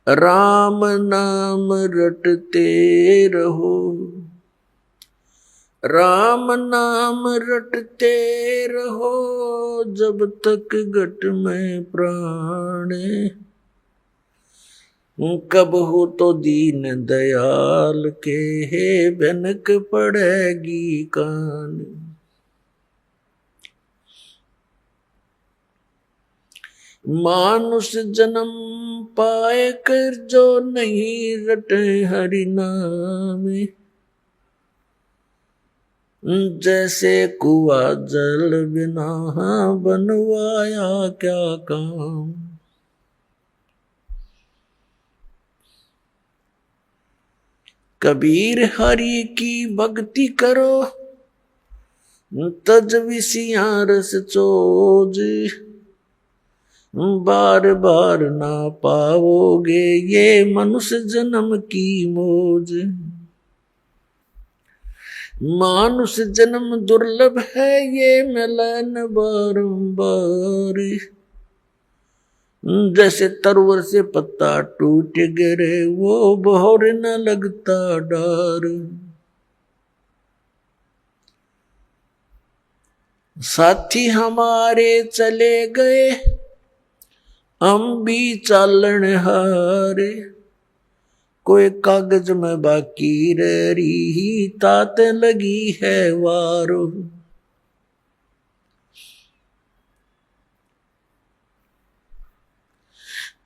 राम नाम रटते रहो, राम नाम रटते रहो, जब तक घट में प्राण। कब हो तो दीन दयाल के, हे भनक पड़ेगी कान। मानुष जन्म पाए कर, जो नहीं रटे हरि नाम। जैसे कुआ जल बिना बनवाया क्या काम। कबीर हरि की भक्ति करो, तज विषियां रस चोज। बार बार ना पाओगे ये मनुष्य जन्म की मौज। मानुष जन्म दुर्लभ है, ये मिलन बारंबार। जैसे तरवर से पत्ता टूट गिरे, वो बहोर न लगता डार। साथी हमारे चले गए, हम भी चालन हारे। कोई कागज में बाकी रही, तात लगी है वारो।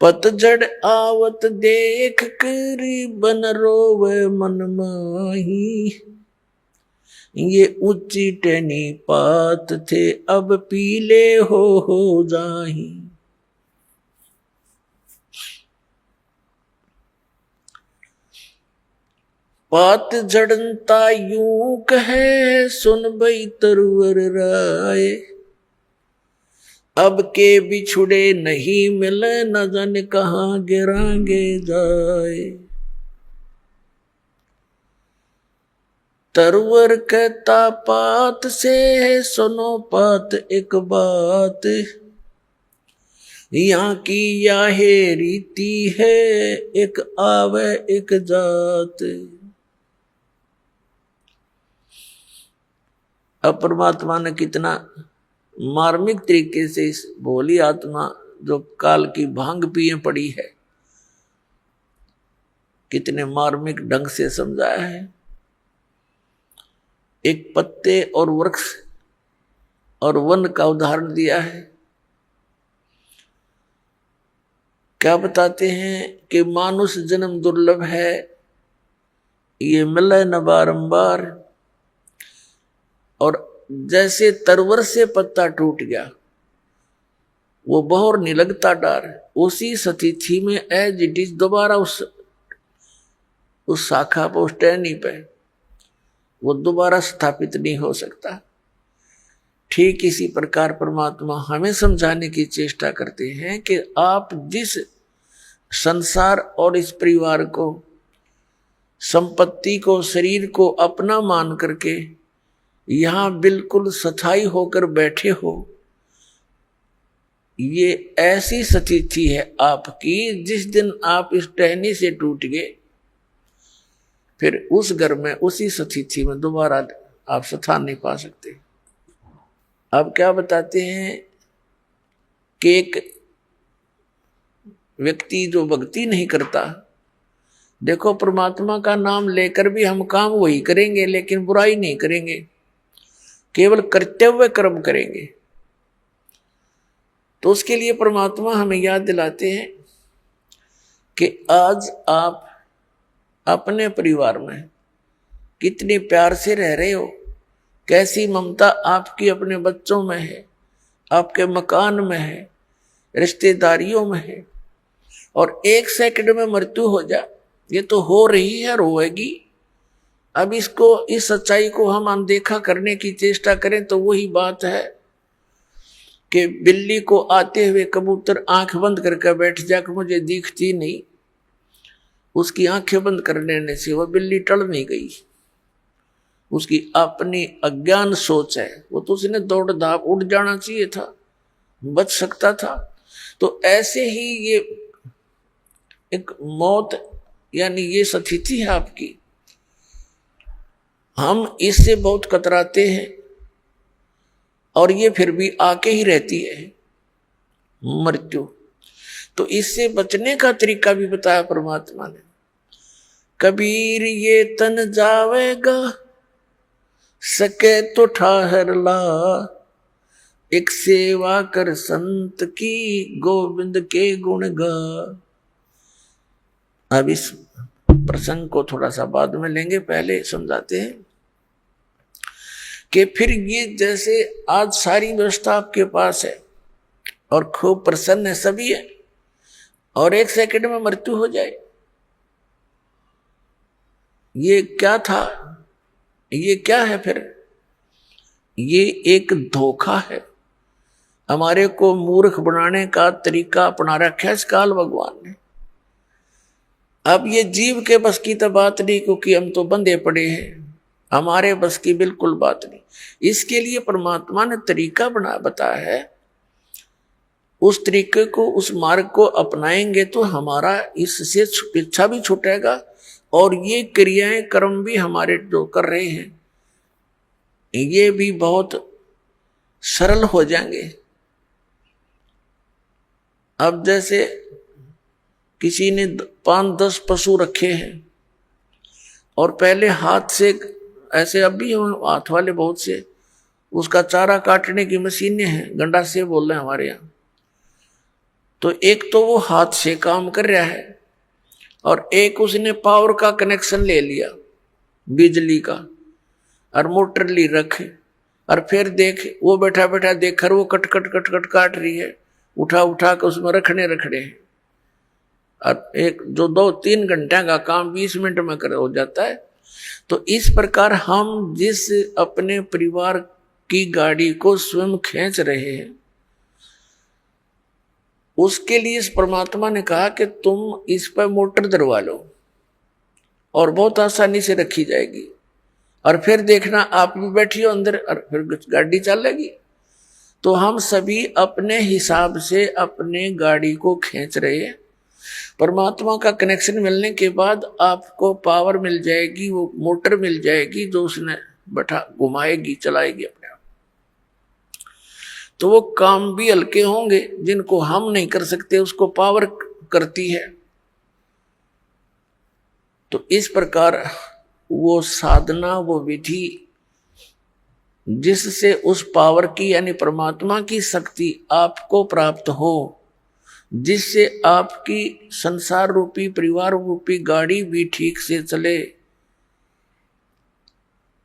पतझड़ आवत देख कर, बन रोवे मन माही। ये ऊंची टहनी पात थे, अब पीले हो जाही। पात झड़नता यूं कहे, सुन भई तरवर राय। अब के बिछुड़े नहीं मिले, न जाने कहाँ गिरांगे जाए। तरवर कहता पात से, सुनो पात एक बात। यहाँ की याहे रीति है, एक आवे एक जात। अब परमात्मा ने कितना मार्मिक तरीके से इस भोली आत्मा जो काल की भांग पिए पड़ी है, कितने मार्मिक ढंग से समझाया है। एक पत्ते और वृक्ष और वन का उदाहरण दिया है। क्या बताते हैं कि मानुष जन्म दुर्लभ है, ये मिले न बारंबार। और जैसे तरवर से पत्ता टूट गया, वो बहोर नहीं लगता डार। उसी स्थिति में एज इट इज दोबारा उस शाखा पर, उस टहनी पे वो दोबारा स्थापित नहीं हो सकता। ठीक इसी प्रकार परमात्मा हमें समझाने की चेष्टा करते हैं कि आप जिस संसार और इस परिवार को, संपत्ति को, शरीर को अपना मान करके यहां बिल्कुल स्थायी होकर बैठे हो, ये ऐसी स्थिति है आपकी, जिस दिन आप इस टहनी से टूट गए, फिर उस घर में, उसी स्थिति में दोबारा आप स्थान नहीं पा सकते। अब क्या बताते हैं कि एक व्यक्ति जो भक्ति नहीं करता, देखो परमात्मा का नाम लेकर भी हम काम वही करेंगे, लेकिन बुराई नहीं करेंगे, केवल कर्तव्य कर्म करेंगे। तो उसके लिए परमात्मा हमें याद दिलाते हैं कि आज आप अपने परिवार में कितने प्यार से रह रहे हो, कैसी ममता आपकी अपने बच्चों में है, आपके मकान में है, रिश्तेदारियों में है। और एक सेकंड में मृत्यु हो जाए, ये तो हो रही है, रोएगी। अब इसको, इस सच्चाई को हम अनदेखा करने की चेष्टा करें तो वही बात है कि बिल्ली को आते हुए कबूतर आंख बंद करके बैठ जाकर मुझे दिखती नहीं, उसकी आंखें बंद कर लेने से वह बिल्ली टल नहीं गई। उसकी अपनी अज्ञान सोच है, वो तो उसने दौड़ धाप उड़ जाना चाहिए था, बच सकता था। तो ऐसे ही ये एक मौत यानी ये स्थिति है आपकी, हम इससे बहुत कतराते हैं और ये फिर भी आके ही रहती है मृत्यु। तो इससे बचने का तरीका भी बताया परमात्मा ने। कबीर ये तन जावेगा, सके तो ठाहर ला, एक सेवा कर संत की, गोविंद के गुण गा। अब इस प्रसंग को थोड़ा सा बाद में लेंगे, पहले समझाते हैं कि फिर ये जैसे आज सारी व्यवस्था आपके पास है और खूब प्रसन्न है, सभी है, और एक सेकंड में मृत्यु हो जाए, ये क्या था? ये क्या है फिर? ये एक धोखा है। हमारे को मूर्ख बनाने का तरीका अपना रखा है इस काल भगवान ने। अब ये जीव के बस की तो बात नहीं, क्योंकि हम तो बंधे पड़े हैं, हमारे बस की बिल्कुल बात नहीं। इसके लिए परमात्मा ने तरीका बताया है। उस तरीके को, उस मार्ग को अपनाएंगे तो हमारा इससे पीछा भी छूटेगा और ये क्रियाएं कर्म भी हमारे जो कर रहे हैं ये भी बहुत सरल हो जाएंगे। अब जैसे किसी ने 5-10 पशु रखे हैं और पहले हाथ से, ऐसे अब भी हाथ वाले बहुत से, उसका चारा काटने की मशीनें हैं, गंडा से बोल रहे हैं हमारे यहाँ। तो एक तो वो हाथ से काम कर रहा है और एक उसने पावर का कनेक्शन ले लिया, बिजली का, और मोटर ली रखे, और फिर देख वो बैठा बैठा देख कर वो कट कट कट कट काट रही है, उठा उठा कर उसमें रखने हैं। और एक जो 2-3 घंटे का काम 20 मिनट में कर हो जाता है। तो इस प्रकार हम जिस अपने परिवार की गाड़ी को स्वयं खींच रहे हैं, उसके लिए इस परमात्मा ने कहा कि तुम इस पर मोटर दरवा लो और बहुत आसानी से रखी जाएगी, और फिर देखना आप भी बैठी हो अंदर और फिर गाड़ी चलेगी। तो हम सभी अपने हिसाब से अपने गाड़ी को खींच रहे हैं। परमात्मा का कनेक्शन मिलने के बाद आपको पावर मिल जाएगी, वो मोटर मिल जाएगी जो उसने बैठा घुमाएगी, चलाएगी अपने आप। तो वो काम भी हल्के होंगे, जिनको हम नहीं कर सकते उसको पावर करती है। तो इस प्रकार वो साधना, वो विधि जिससे उस पावर की यानी परमात्मा की शक्ति आपको प्राप्त हो, जिससे आपकी संसार रूपी परिवार रूपी गाड़ी भी ठीक से चले,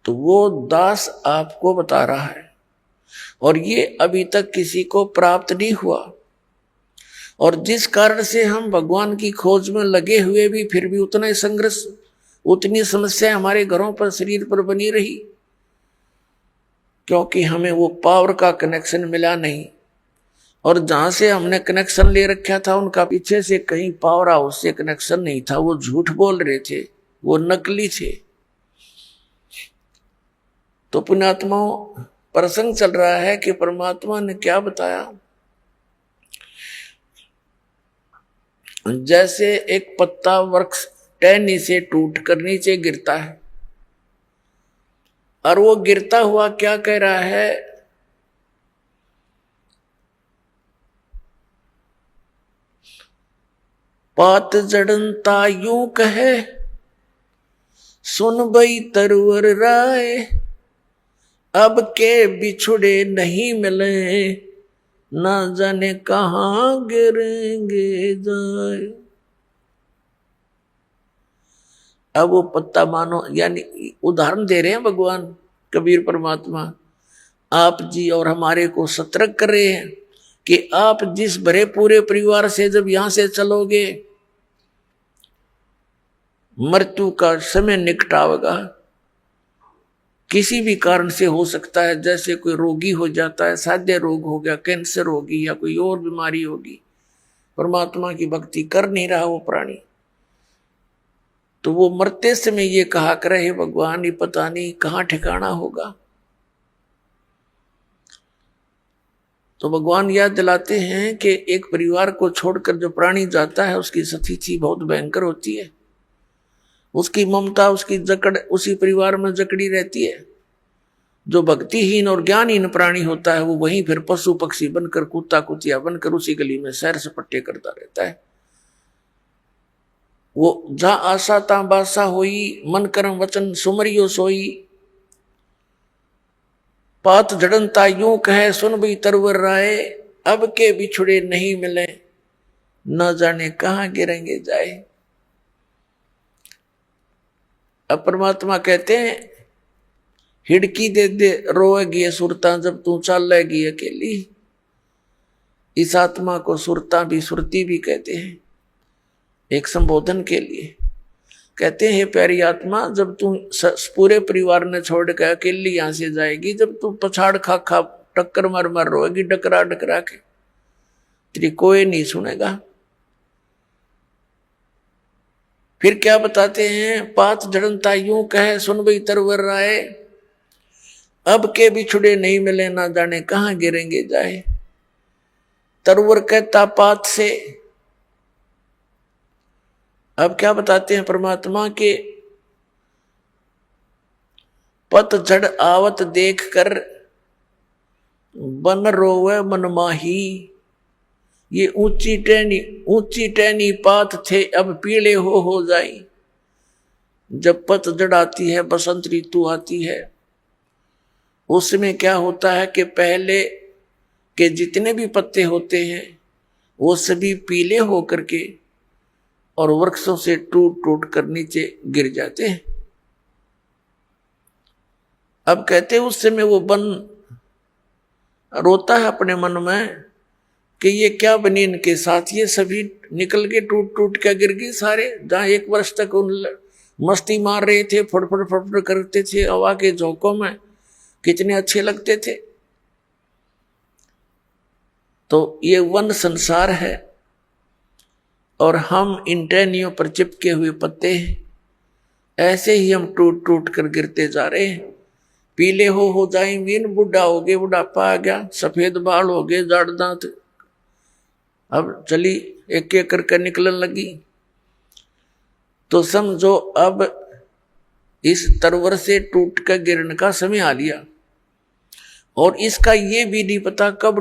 तो वो दास आपको बता रहा है। और ये अभी तक किसी को प्राप्त नहीं हुआ, और जिस कारण से हम भगवान की खोज में लगे हुए भी फिर भी उतना ही संघर्ष, उतनी समस्या हमारे घरों पर, शरीर पर बनी रही, क्योंकि हमें वो पावर का कनेक्शन मिला नहीं। और जहां से हमने कनेक्शन ले रखा था उनका पीछे से कहीं पावर हाउस से कनेक्शन नहीं था, वो झूठ बोल रहे थे, वो नकली थे। तो पुण्यात्माओं, प्रसंग चल रहा है कि परमात्मा ने क्या बताया। जैसे एक पत्ता वृक्ष टहनी से टूट कर नीचे गिरता है, और वो गिरता हुआ क्या कह रहा है, पात जड़नता यूं कहे, सुन बई तरवर राय, अब के बिछुड़े नहीं मिले, ना जाने कहां गिरेंगे जाए। अब वो पत्ता मानो, यानी उदाहरण दे रहे हैं भगवान कबीर परमात्मा, आप जी और हमारे को सतर्क कर रहे हैं कि आप जिस भरे पूरे परिवार से जब यहां से चलोगे, मृत्यु का समय निकट आवेगा। किसी भी कारण से हो सकता है, जैसे कोई रोगी हो जाता है, साध्य रोग हो गया, कैंसर होगी या कोई और बीमारी होगी, परमात्मा की भक्ति कर नहीं रहा वो प्राणी, तो वो मरते समय ये कहा करे, हे भगवान, ये पता नहीं कहाँ ठिकाना होगा। तो भगवान याद दिलाते हैं कि एक परिवार को छोड़कर जो प्राणी जाता है उसकी स्थिति बहुत भयंकर होती है। उसकी ममता, उसकी जकड़ उसी परिवार में जकड़ी रहती है। जो भक्तिहीन और ज्ञानहीन प्राणी होता है वो वहीं फिर पशु पक्षी बनकर, कुत्ता कुतिया बनकर उसी गली में सैर सपट्टे करता रहता है। वो जहां आशा ता बासा होई, मन कर्म वचन सुमरियो सोई। पात जड़नता यूं कहे सुन भी तरवर राय, अब के बिछुड़े नहीं मिले न जाने कहां गिरेंगे जाए। अब परमात्मा कहते हैं हिड़की दे दे रोएगी सुरता जब तू चलेगी अकेली। इस आत्मा को सुरता भी, सुरती भी कहते हैं एक संबोधन के लिए। कहते हैं प्यारी आत्मा, जब तू पूरे परिवार ने छोड़ के अकेली यहां से जाएगी, जब तू पछाड़ खा खा टक्कर मार मार रोएगी डकरा डकरा के, तेरी कोई नहीं सुनेगा। फिर क्या बताते हैं, पात जड़नता यूं कहे सुन भी तरवर राय, अब के बिछुड़े नहीं मिले ना जाने कहां गिरेंगे जाए। तरवर कहता पात से। अब क्या बताते हैं परमात्मा के पतझड़ आवत देख कर बन रोवे मन माही। ये ऊंची टहनी पात थे अब पीले हो जाई। जब पतझड़ आती है, बसंत ऋतु आती है, उसमें क्या होता है कि पहले के जितने भी पत्ते होते हैं वो सभी पीले होकर के और वृक्षों से टूट टूट कर नीचे गिर जाते हैं। अब कहते हैं उस समय वो वन रोता है अपने मन में कि ये क्या बनी इनके साथ, ये सभी निकल के टूट टूट के गिर गए सारे। जहां एक वर्ष तक उन मस्ती मार रहे थे, फटफट फटफट करते थे हवा के झोंकों में, कितने अच्छे लगते थे। तो ये वन संसार है और हम इन टहनियों पर चिपके हुए पत्ते हैं। ऐसे ही हम टूट टूट कर गिरते जा रहे हैं। पीले हो जाएंगे, बुढ़ा हो गए, बुढ़ापा आ गया, सफेद बाल हो गए, जाड़ दांत, अब चली एक एक करके निकलने लगी। तो समझो अब इस तरवर से टूट कर गिरने का समय आ लिया और इसका ये भी नहीं पता कब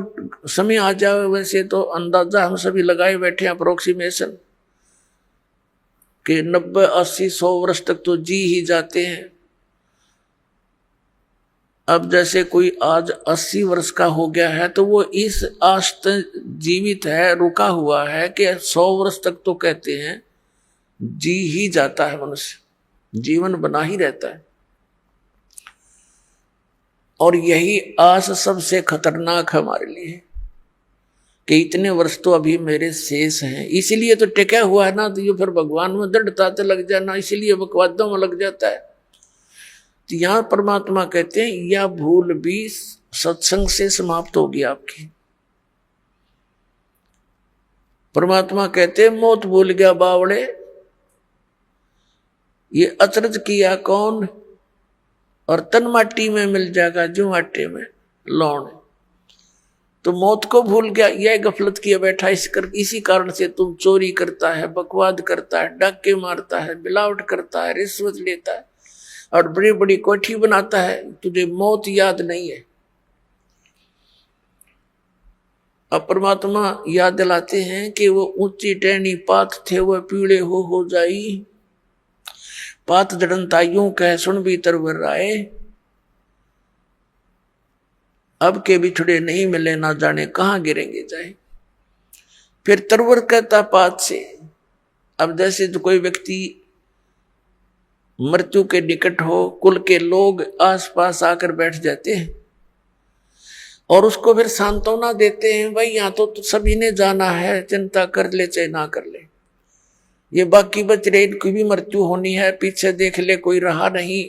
समय आ जाए। वैसे तो अंदाजा हम सभी लगाए बैठे हैं, अप्रोक्सीमेशन, कि 90, 80, 100 वर्ष तक तो जी ही जाते हैं। अब जैसे कोई आज 80 वर्ष का हो गया है तो वो इस आश तक जीवित है, रुका हुआ है कि 100 वर्ष तक तो कहते हैं जी ही जाता है, मनुष्य जीवन बना ही रहता है। और यही आस सबसे खतरनाक हमारे लिए कि इतने वर्ष तो अभी मेरे शेष हैं, इसीलिए तो टिका हुआ है ना। तो ये फिर भगवान में दृढ़ता तो लग जाना, इसीलिए बकवादों में लग जाता है। तो यहां परमात्मा कहते हैं यह भूल भी सत्संग से समाप्त होगी आपकी। परमात्मा कहते हैं मौत भूल गया बावड़े, ये अचरज किया कौन, और तन माटी में मिल जाएगा जो आटे में लौण। तो मौत को भूल गया, यह गफलत किया बैठा, इसी कारण से तुम चोरी करता है, बकवाद करता है, डाके मारता है, मिलावट करता है, रिश्वत लेता है और बड़ी बड़ी कोठी बनाता है, तुझे मौत याद नहीं है। अब परमात्मा याद दिलाते हैं कि वो ऊंची टहनी पात थे वह पीड़े हो जाई। पात जड़नता यूं कह सुन भी तरवर राय, अब के बिछड़े नहीं मिले ना जाने कहां गिरेंगे जाए। फिर तरवर कहता पात से। अब जैसे जो कोई व्यक्ति मृत्यु के निकट हो, कुल के लोग आसपास आकर बैठ जाते हैं और उसको फिर सांत्वना देते हैं, भाई यहाँ तो सभी ने जाना है, चिंता कर ले चाहे ना कर ले, ये बाकी बच रहे इनकी भी मृत्यु होनी है, पीछे देख ले कोई रहा नहीं।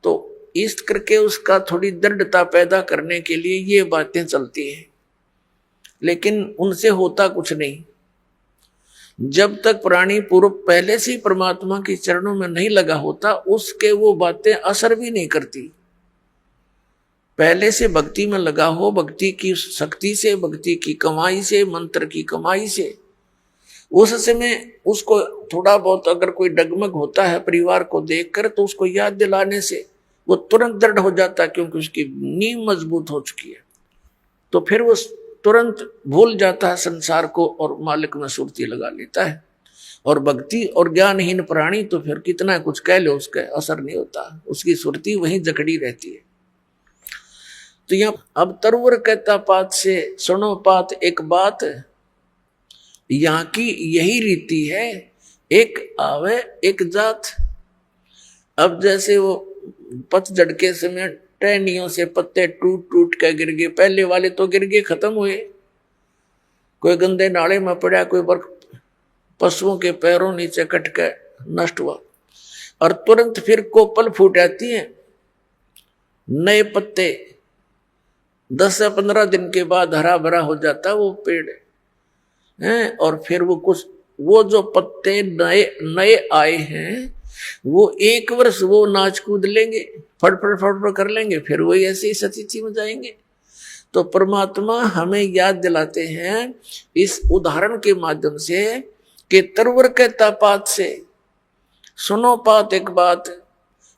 तो इस करके उसका थोड़ी दृढ़ता पैदा करने के लिए ये बातें चलती हैं, लेकिन उनसे होता कुछ नहीं। जब तक प्राणी पूर्व पहले से ही परमात्मा के चरणों में नहीं लगा होता, उसके वो बातें असर भी नहीं करती। पहले से भक्ति में लगा हो, भक्ति की शक्ति से, भक्ति की कमाई से, मंत्र की कमाई से, उस समय उसको थोड़ा बहुत अगर कोई डगमग होता है परिवार को देखकर, तो उसको याद दिलाने से वो तुरंत दृढ़ हो जाता है, क्योंकि उसकी नींव मजबूत हो चुकी है। तो फिर वो तुरंत भूल जाता है संसार को और मालिक में सुरती लगा लेता है। और भक्ति और ज्ञानहीन प्राणी तो फिर कितना कुछ कह लो, उसका असर नहीं होता, उसकी सुरती वहीं जकड़ी रहती है। तो यहाँ अब तरवर कहता पात से सुनो पात एक बात, यहाँ की यही रीति है, एक आवे एक जात। अब जैसे वो पतझड़ के समय टहनियों से पत्ते टूट टूट के गिर गए, पहले वाले तो गिर गए, खत्म हुए, कोई गंदे नाले में पड़ा, कोई बर्फ पशुओं के पैरों नीचे कट के नष्ट हुआ, और तुरंत फिर कोपल फूट आती है, नए पत्ते 10 से 15 दिन के बाद हरा भरा हो जाता वो पेड़ हैं। और फिर वो जो पत्ते नए नए आए हैं, वो 1 वर्ष वो नाच कूद लेंगे, फड़ कर लेंगे, फिर वही ऐसे ही सतीथी में जाएंगे। तो परमात्मा हमें याद दिलाते हैं इस उदाहरण के माध्यम से कि तरवर कहता पात से सुनो पात एक बात,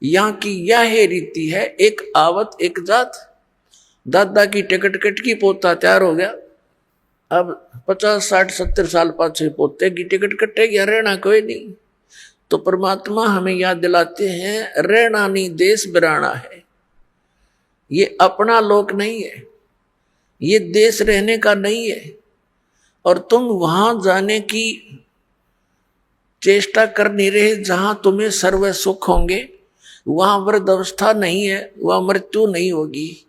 यहाँ की यह रीति है, एक आवत एक जात। दादा की टिकट कट की, पोता तैयार हो गया, अब 50 60 70 साल पाछे पोते की टिकट कटेगी, रहना कोई नहीं। तो परमात्मा हमें याद दिलाते हैं रहना नहीं देश बिराना है, ये अपना लोक नहीं है, ये देश रहने का नहीं है, और तुम वहां जाने की चेष्टा कर नहीं रहे जहां तुम्हें सर्व सुख होंगे, वहां वृद्ध अवस्था नहीं है, वहां मृत्यु नहीं होगी।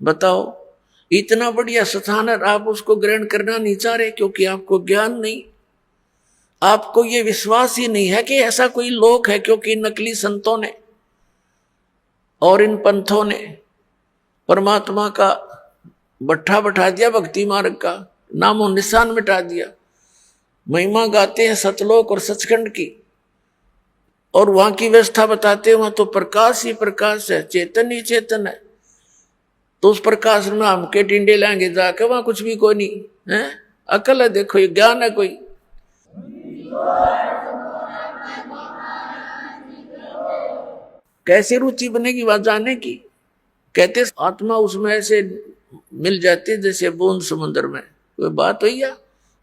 बताओ, इतना बढ़िया स्थान है, आप उसको ग्रहण करना नहीं चाह रहे, क्योंकि आपको ज्ञान नहीं, आपको ये विश्वास ही नहीं है कि ऐसा कोई लोक है। क्योंकि नकली संतों ने और इन पंथों ने परमात्मा का बट्ठा बैठा दिया, भक्ति मार्ग का नामो निशान मिटा दिया। महिमा गाते हैं सतलोक और सचखंड की, और वहां की व्यवस्था बताते हैं, वहां तो प्रकाश ही प्रकाश है, चेतन ही चेतन है। तो उस प्रकाश में हम के टिंडे लाएंगे जाके, वहां कुछ भी कोई नहीं है। अकल है, देखो ये ज्ञान है कोई। कैसे रुचि बनेगी वहां जाने की? कहते आत्मा उसमें ऐसे मिल जाती है जैसे बूंद समुद्र में। कोई बात हुई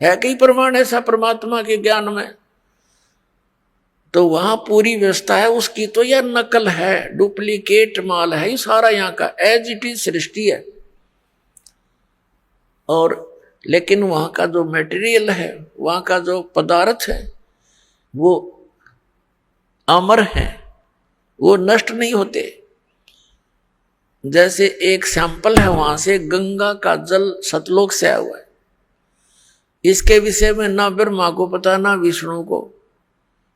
है कई प्रमाण ऐसा परमात्मा के ज्ञान में? तो वहां पूरी व्यवस्था है उसकी, तो यह नकल है, डुप्लीकेट माल है ये सारा, यहाँ का एज इट इज सृष्टि है। और लेकिन वहां का जो मटेरियल है, वहां का जो पदार्थ है, वो अमर है, वो नष्ट नहीं होते। जैसे एक सैंपल है वहां से, गंगा का जल सतलोक से आया हुआ है। इसके विषय में ना ब्रह्मा को पता, ना विष्णु को,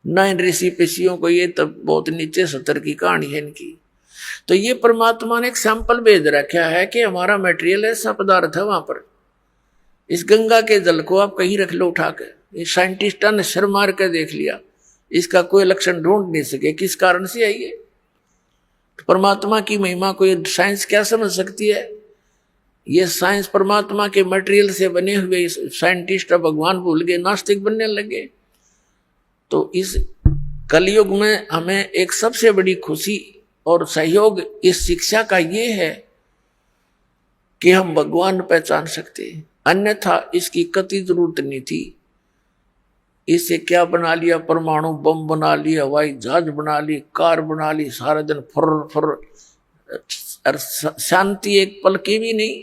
ना इन ऋषि पिषियों को, ये तब बहुत नीचे सतर की कहानी है इनकी। तो ये परमात्मा ने एक सैंपल भेज रखा है कि हमारा मटेरियल ऐसा पदार्थ है वहां पर। इस गंगा के जल को आप कहीं रख लो उठा के, साइंटिस्टों ने सिर मार कर देख लिया, इसका कोई लक्षण ढूंढ नहीं सके किस कारण से है ये। तो परमात्मा की महिमा को ये साइंस क्या समझ सकती है? ये साइंस परमात्मा के मटेरियल से बने हुए साइंटिस्ट भगवान भूल गए, नास्तिक बनने लगे। तो इस कलयुग में हमें एक सबसे बड़ी खुशी और सहयोग इस शिक्षा का ये है कि हम भगवान पहचान सकते हैं, अन्यथा इसकी कतई जरूरत नहीं थी। इससे क्या बना लिया? परमाणु बम बना लिया, हवाई जहाज बना ली, कार बना ली, सारा दिन फुर फुर, और शांति एक पल की भी नहीं।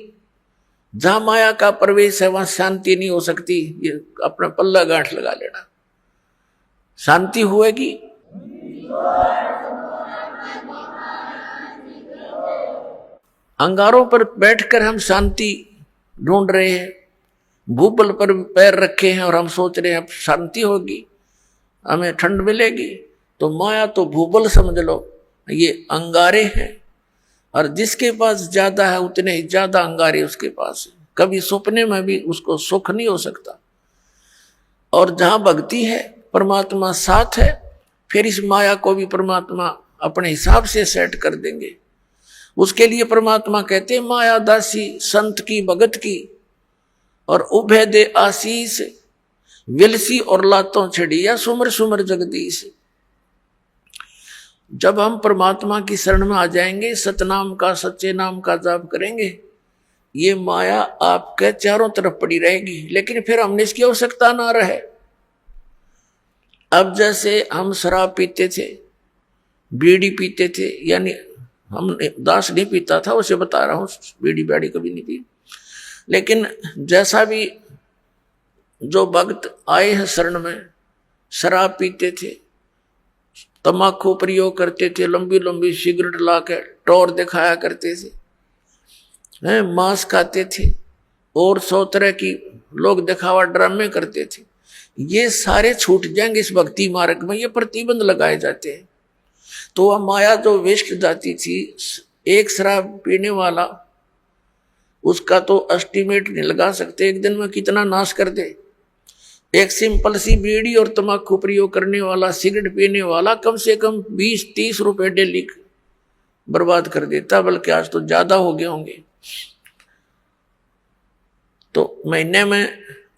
जहां माया का प्रवेश है वहां शांति नहीं हो सकती। ये अपना पल्ला गांठ लगा लेना, शांति हुएगी। अंगारों पर बैठकर हम शांति ढूंढ रहे हैं, भूबल पर पैर रखे हैं और हम सोच रहे हैं अब शांति होगी, हमें ठंड मिलेगी। तो माया तो भूबल समझ लो, ये अंगारे हैं, और जिसके पास ज्यादा है उतने ही ज्यादा अंगारे उसके पास है। कभी सपने में भी उसको सुख नहीं हो सकता। और जहां भक्ति है, परमात्मा साथ है, फिर इस माया को भी परमात्मा अपने हिसाब से सेट कर देंगे। उसके लिए परमात्मा कहते माया दासी संत की भगत की, और उभय दे आशीष विलसी और लातों छड़िया सुमर सुमर जगदीश। जब हम परमात्मा की शरण में आ जाएंगे, सतनाम का सच्चे नाम का जाप करेंगे, ये माया आपके चारों तरफ पड़ी रहेगी, लेकिन फिर हमने इसकी आवश्यकता ना रहे। अब जैसे हम शराब पीते थे, बीड़ी पीते थे, यानी हम दास नहीं पीता था, उसे बता रहा हूं, बीड़ी बाड़ी कभी नहीं पी, लेकिन जैसा भी जो भक्त आए हैं शरण में, शराब पीते थे, तम्बाकू प्रयोग करते थे, लंबी लंबी सिगरेट ला के टोर दिखाया करते थे, मांस खाते थे, और 100 तरह की लोग दिखावा ड्रामे करते थे, ये सारे छूट जाएंगे इस भक्ति मार्ग में। ये प्रतिबंध लगाए जाते हैं। तो वह माया जो वेस्ट जाती थी, एक शराब पीने वाला, उसका तो एस्टिमेट नहीं लगा सकते एक दिन में कितना नाश कर दे। एक सिंपल सी बीड़ी और तम्बाकू प्रयोग करने वाला, सिगरेट पीने वाला कम से कम 20-30 रुपए डेली बर्बाद कर देता, बल्कि आज तो ज्यादा हो गए होंगे। तो महीने में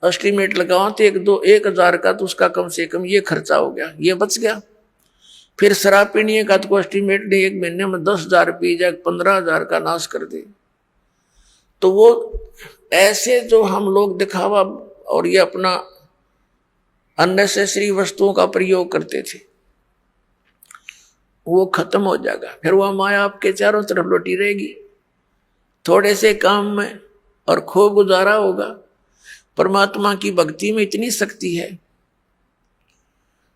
एस्टिमेट लगाओ तो 1,000 का तो उसका कम से कम ये खर्चा हो गया, ये बच गया। फिर शराब पीने का तो एस्टिमेट नहीं, एक महीने में 10,000 पी जाए, 15,000 का नाश कर दे। तो वो ऐसे जो हम लोग दिखावा और ये अपना अननेसेसरी वस्तुओं का प्रयोग करते थे, वो खत्म हो जाएगा। फिर वह माया आपके चारों तरफ लौटी रहेगी, थोड़े से काम में और खूब गुजारा होगा। परमात्मा की भक्ति में इतनी शक्ति है,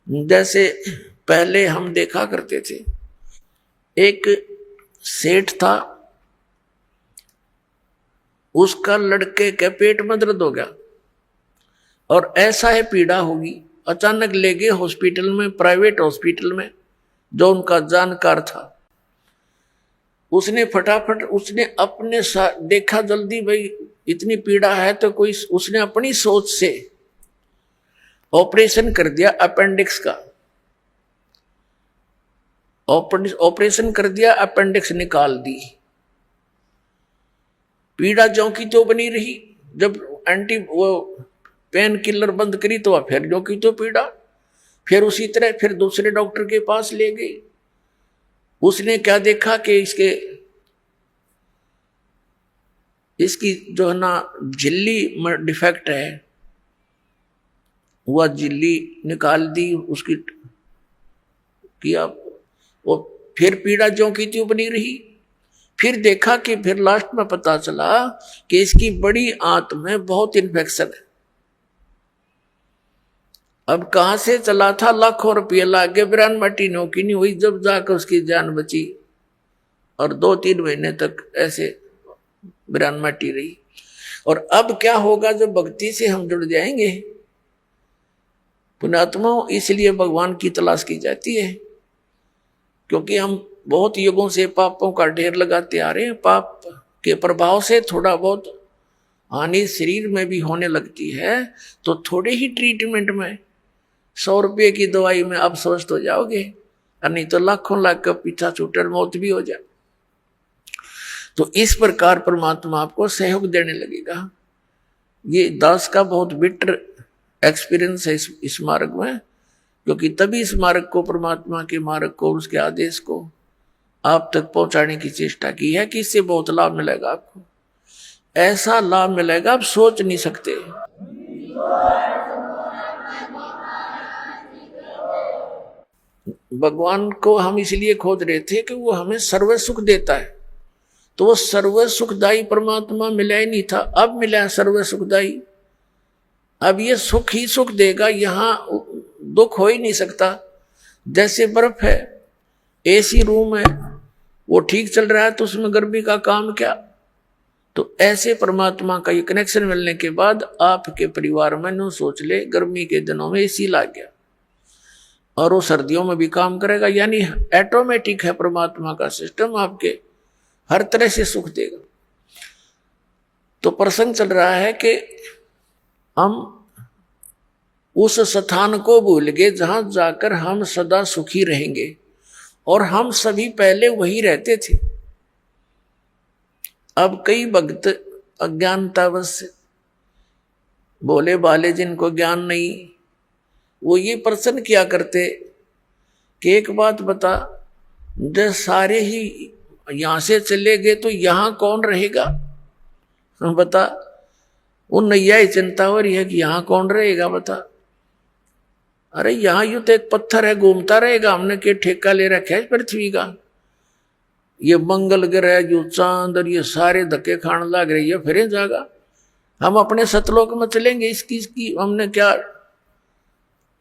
जैसे पहले हम देखा करते थे, एक सेठ था, उसका लड़के के पेट में दर्द हो गया और ऐसा है पीड़ा होगी, अचानक ले गए हॉस्पिटल में, प्राइवेट हॉस्पिटल में, जो उनका जानकार था। उसने फटाफट उसने अपने देखा जल्दी, भाई इतनी पीड़ा है तो कोई, उसने अपनी सोच से ऑपरेशन कर दिया अपेंडिक्स का, ऑपरेशन कर दिया, अपेंडिक्स निकाल दी। पीड़ा ज्यों की तो बनी रही, जब वो पेन किलर बंद करी तो वह फिर ज्यों की तो पीड़ा, फिर उसी तरह फिर दूसरे डॉक्टर के पास ले गई। उसने क्या देखा कि इसकी जो है ना झिल्ली में डिफेक्ट है, वह झिल्ली निकाल दी उसकी किया, वो फिर पीड़ा ज्यों की त्यों बनी रही। फिर देखा कि फिर लास्ट में पता चला कि इसकी बड़ी आंत में बहुत इन्फेक्शन है। अब कहां से चला था, लाखों रुपये लागे, बिरान मटी नौकी नहीं हुई, जब जाकर उसकी जान बची, और 2-3 महीने तक ऐसे बिरान मटी रही। और अब क्या होगा जब भक्ति से हम जुड़ जाएंगे। पुण्यात्मा, इसलिए भगवान की तलाश की जाती है, क्योंकि हम बहुत युगों से पापों का ढेर लगाते आ रहे हैं। पाप के प्रभाव से थोड़ा बहुत हानि शरीर में भी होने लगती है, तो थोड़े ही ट्रीटमेंट में 100 रुपये की दवाई में आप स्वस्थ हो जाओगे, और नहीं तो लाखों लाख का पीछा छूटर मौत भी हो जाए। तो इस प्रकार परमात्मा आपको सहयोग देने लगेगा। ये दास का बहुत बिटर एक्सपीरियंस है इस मार्ग में, क्योंकि तभी इस मार्ग को, परमात्मा के मार्ग को, उसके आदेश को आप तक पहुंचाने की चेष्टा की है कि इससे बहुत लाभ मिलेगा आपको। ऐसा लाभ मिलेगा आप सोच नहीं सकते। भगवान को हम इसलिए खोज रहे थे कि वो हमें सर्व सुख देता है, तो वो सर्व सुखदायी परमात्मा मिला ही नहीं था, अब मिला है सर्व सुखदायी। अब ये सुख ही सुख देगा, यहां दुख हो ही नहीं सकता। जैसे बर्फ है, एसी रूम है, वो ठीक चल रहा है तो उसमें गर्मी का काम क्या। तो ऐसे परमात्मा का ये कनेक्शन मिलने के बाद आपके परिवार में नो सोच ले, गर्मी के दिनों में एसी लग गया और वो सर्दियों में भी काम करेगा, यानी ऑटोमेटिक है परमात्मा का सिस्टम, आपके हर तरह से सुख देगा। तो प्रसंग चल रहा है कि हम उस स्थान को भूल गए जहां जाकर हम सदा सुखी रहेंगे, और हम सभी पहले वही रहते थे। अब कई भक्त अज्ञानतावश भोले भाले जिनको ज्ञान नहीं, वो ये प्रश्न किया करते कि एक बात बता, जब सारे ही यहां से चले गए तो यहां कौन रहेगा? बता, वो नैया ही चिंता हो रही है कि यहां कौन रहेगा बता। अरे यहां यूं तो एक पत्थर है, घूमता रहेगा, हमने क्या ठेका ले रखा है पृथ्वी का? ये मंगल ग्रह, जो चांद और ये सारे धक्के खाने लग रही है, फिर जाएगा। हम अपने सतलोक में चलेंगे, इसकी हमने क्या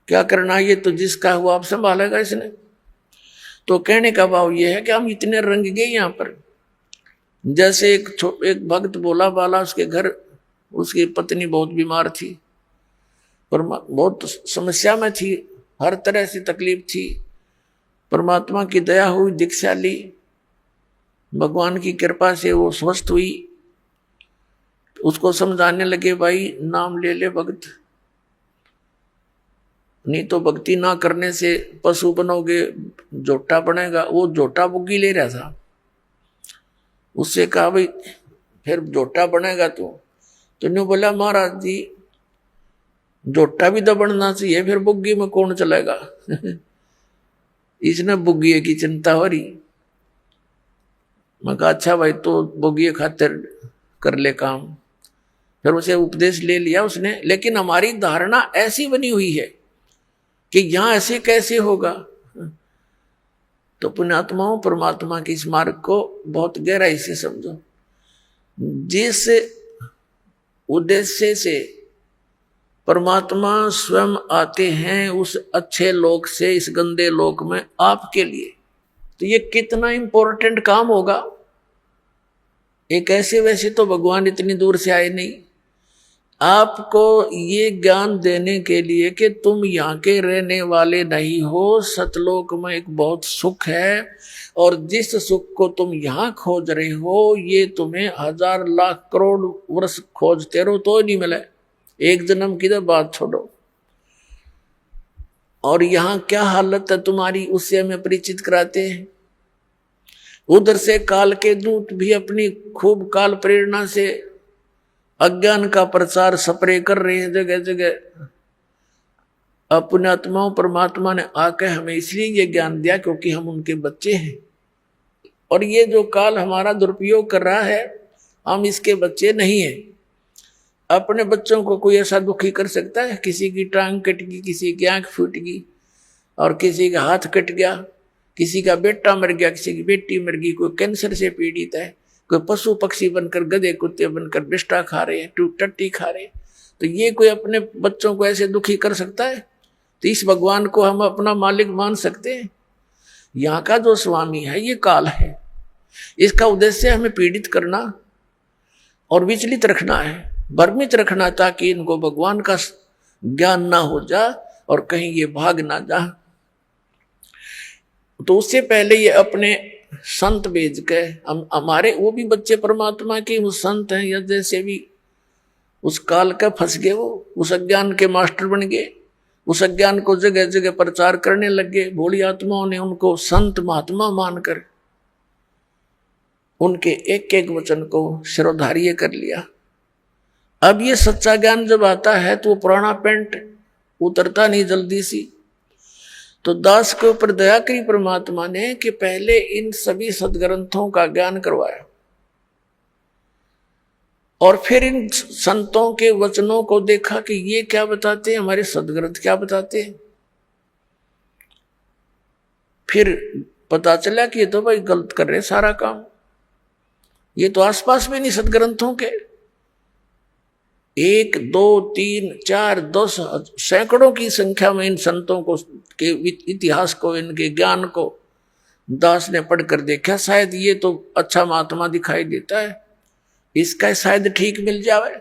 क्या करना? ये तो जिसका हुआ आप संभालेगा इसने। तो कहने का भाव ये है कि हम इतने रंग गए यहाँ पर। जैसे एक भक्त बोला बाला, उसके घर उसकी पत्नी बहुत बीमार थी, पर बहुत समस्या में थी, हर तरह से तकलीफ थी। परमात्मा की दया हुई, दीक्षा ली, भगवान की कृपा से वो स्वस्थ हुई। उसको समझाने लगे, भाई नाम ले ले भक्त, नहीं तो भक्ति ना करने से पशु बनोगे, जोटा बनेगा। वो जोटा बुग्गी ले रहा था, उससे कहा भाई फिर जोटा बनेगा तो न्यू बोला, महाराज जी जोटा भी तो बनना चाहिए, फिर बुग्गी में कौन चलेगा? इसने बुग्गी की चिंता हो रही। मैं कहा अच्छा भाई, तो बुग्गी खातिर कर ले काम। फिर उसे उपदेश ले लिया उसने। लेकिन हमारी धारणा ऐसी बनी हुई है कि यहां ऐसे कैसे होगा। तो पुण्यात्माओं, परमात्मा की इस मार्ग को बहुत गहराई से समझो। जिस उद्देश्य से परमात्मा स्वयं आते हैं उस अच्छे लोक से इस गंदे लोक में आपके लिए, तो ये कितना इंपॉर्टेंट काम होगा। एक ऐसे वैसे तो भगवान इतनी दूर से आए नहीं, आपको ये ज्ञान देने के लिए कि तुम यहाँ के रहने वाले नहीं हो, सतलोक में एक बहुत सुख है, और जिस सुख को तुम यहाँ खोज रहे हो ये तुम्हें 1000 लाख करोड़ वर्ष खोजते रहो तो नहीं मिले, एक जन्म की तो बात छोड़ो। और यहाँ क्या हालत है तुम्हारी, उससे हमें परिचित कराते हैं। उधर से काल के दूत भी अपनी खूब काल प्रेरणा से अज्ञान का प्रचार स्प्रे कर रहे हैं जगह जगह। अपने आत्माओं, परमात्मा ने आकर हमें इसलिए ये ज्ञान दिया क्योंकि हम उनके बच्चे हैं, और ये जो काल हमारा दुरुपयोग कर रहा है, हम इसके बच्चे नहीं हैं। अपने बच्चों को कोई ऐसा दुखी कर सकता है? किसी की टांग कट गई, किसी की आंख फूट गई, और किसी का हाथ कट गया, किसी का बेटा मर गया, किसी की बेटी मर गई, कोई कैंसर से पीड़ित है, कोई पशु पक्षी बनकर, गधे कुत्ते बनकर बिष्टा खा रहे हैं, टट्टी खा रहे हैं। तो ये कोई अपने बच्चों को ऐसे दुखी कर सकता है? तो इस भगवान को हम अपना मालिक मान सकते हैं? यहाँ का जो स्वामी है ये काल है, इसका उद्देश्य हमें पीड़ित करना और विचलित रखना है, भ्रमित रखना, ताकि इनको भगवान का ज्ञान ना हो जा और कहीं ये भाग ना जा। तो उससे पहले ये अपने संत भेज के हमारे वो भी बच्चे परमात्मा के वो संत हैं, या जैसे भी उस काल का फंस गए, वो उस अज्ञान के मास्टर बन गए, उस अज्ञान को जगह जगह प्रचार करने लगे। भोली आत्माओं ने उनको संत महात्मा मानकर उनके एक एक वचन को शिरोधार्य कर लिया। अब ये सच्चा ज्ञान जब आता है तो वो पुराना पेंट उतरता नहीं जल्दी सी। तो दास के ऊपर दया करी परमात्मा ने कि पहले इन सभी सदग्रंथों का ज्ञान करवाया, और फिर इन संतों के वचनों को देखा कि ये क्या बताते हैं, हमारे सदग्रंथ क्या बताते हैं। फिर पता चला कि ये तो भाई गलत कर रहे सारा काम, ये तो आसपास में नहीं सदग्रंथों के। 1 2 3 4 10 सैकड़ों की संख्या में इन संतों को के इतिहास को, इनके ज्ञान को दास ने पढ़कर देखा। शायद ये तो अच्छा महात्मा दिखाई देता है, इसका शायद ठीक मिल जावे।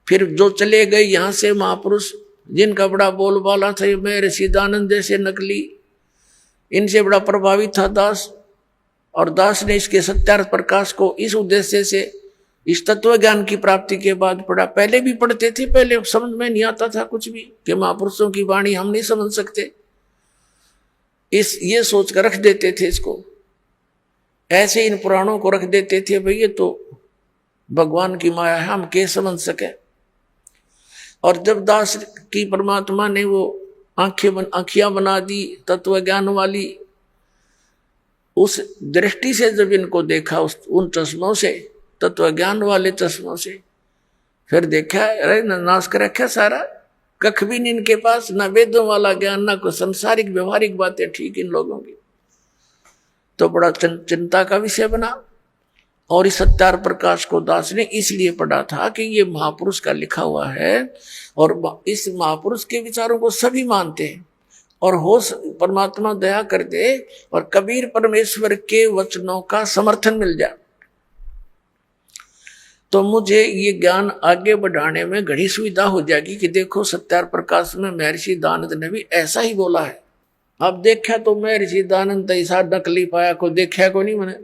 फिर जो चले गए यहाँ से महापुरुष, जिनका बड़ा बोलबाला था, मैं ऋषिदानंद जैसे नकली, इनसे बड़ा प्रभावित था दास। और दास ने इसके सत्यार्थ प्रकाश को इस उद्देश्य से इस तत्व ज्ञान की प्राप्ति के बाद पढ़ा। पहले भी पढ़ते थे, पहले समझ में नहीं आता था कुछ भी कि महापुरुषों की वाणी हम नहीं समझ सकते, ये सोच कर रख देते थे इसको। ऐसे इन पुराणों को रख देते थे, भाई ये तो भगवान की माया है, हम कैसे समझ सके। और जब दास की परमात्मा ने वो आंखियां बना दी तत्व ज्ञान वाली, उस दृष्टि से जब इनको देखा, उन चश्मों से, तत्व ज्ञान वाले चश्मों से, फिर देखा अरे नाश कर रखा सारा, कख भी नहीं इनके पास, ना वेदों वाला ज्ञान, ना कोई संसारिक व्यवहारिक बातें ठीक इन लोगों की। तो बड़ा चिंता का विषय बना। और इस सत्यार प्रकाश को दास ने इसलिए पढ़ा था कि ये महापुरुष का लिखा हुआ है, और इस महापुरुष के विचारों को सभी मानते हैं, और हो परमात्मा दया कर दे और कबीर परमेश्वर के वचनों का समर्थन मिल जाए, तो मुझे ये ज्ञान आगे बढ़ाने में घड़ी सुविधा हो जाएगी कि देखो सत्यार प्रकाश में महर्षि दयानंद ने भी ऐसा ही बोला है। अब देखा तो महर्षि दयानंद ऐसा नकली पाया को देखा को नहीं मैंने,